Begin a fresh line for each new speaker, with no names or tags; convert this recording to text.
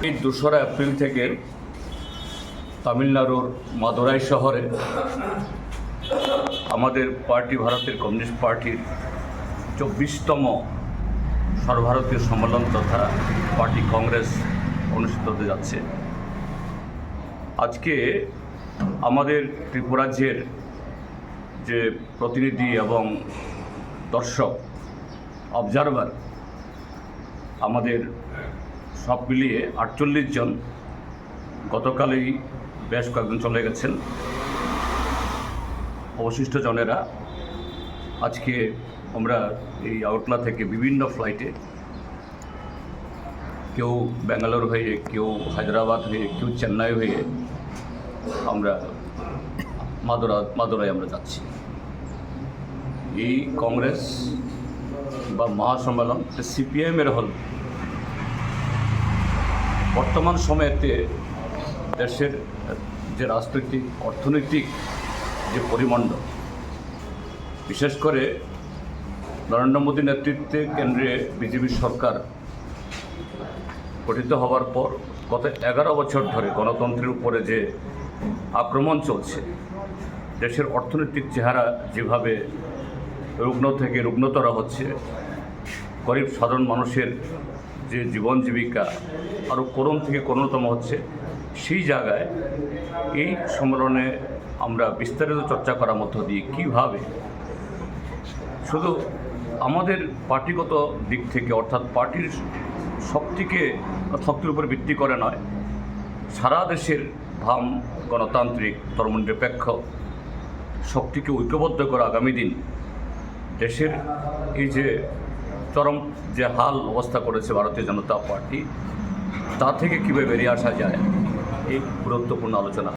এই 2রা এপ্রিল থেকে তামিলনাড়ুর মাদুরাই শহরে আমাদের পার্টি, ভারতের কমিউনিস্ট পার্টির 24তম সর্বভারতীয় সম্মেলন তথা পার্টি কংগ্রেস অনুষ্ঠিত হতে যাচ্ছে। আজকে আমাদের ত্রিপুরাজ্যের যে প্রতিনিধি এবং দর্শক, অবজারভার, আমাদের সব মিলিয়ে 48 জন, গতকালই বেশ কয়েকজন চলে গেছেন। অবশিষ্ট জনেরা আজকে আমরা এই আগরতলা থেকে বিভিন্ন ফ্লাইটে, কেউ ব্যাঙ্গালোর হয়ে, কেউ হায়দ্রাবাদ হয়ে, কেউ চেন্নাই হয়ে আমরা মাদুরাই আমরা যাচ্ছি। এই কংগ্রেস বা মহাসম্মেলন সিপিএমের হল। বর্তমান সময়েতে দেশের যে রাজনৈতিক অর্থনৈতিক যে পরিমণ্ডল, বিশেষ করে নরেন্দ্র মোদী নেতৃত্বে কেন্দ্রে বিজেপি সরকার গঠিত হওয়ার পর গত 11 বছর ধরে গণতন্ত্রের উপরে যে আক্রমণ চলছে, দেশের অর্থনৈতিক চেহারা যেভাবে রুগ্ন থেকে রুগ্নতর হচ্ছে, গরিব সাধারণ মানুষের যে জীবন জীবিকা আরও করুণ থেকে করুণতম হচ্ছে, সেই জায়গায় এই সম্মেলনে আমরা বিস্তারিত চর্চা করার মধ্য দিয়ে কীভাবে শুধু আমাদের পার্টিগত দিক থেকে, অর্থাৎ পার্টির শক্তির উপর ভিত্তি করে নয়, সারা দেশের ভাম গণতান্ত্রিক ধর্মনিরপেক্ষ শক্তিকে ঐক্যবদ্ধ করে আগামী দিন দেশের এই যে চরম যে হাল অবস্থা করেছে ভারতীয় জনতা পার্টি, তা থেকে কীভাবে বেরিয়ে আসা যায়, এই গুরুত্বপূর্ণ আলোচনা।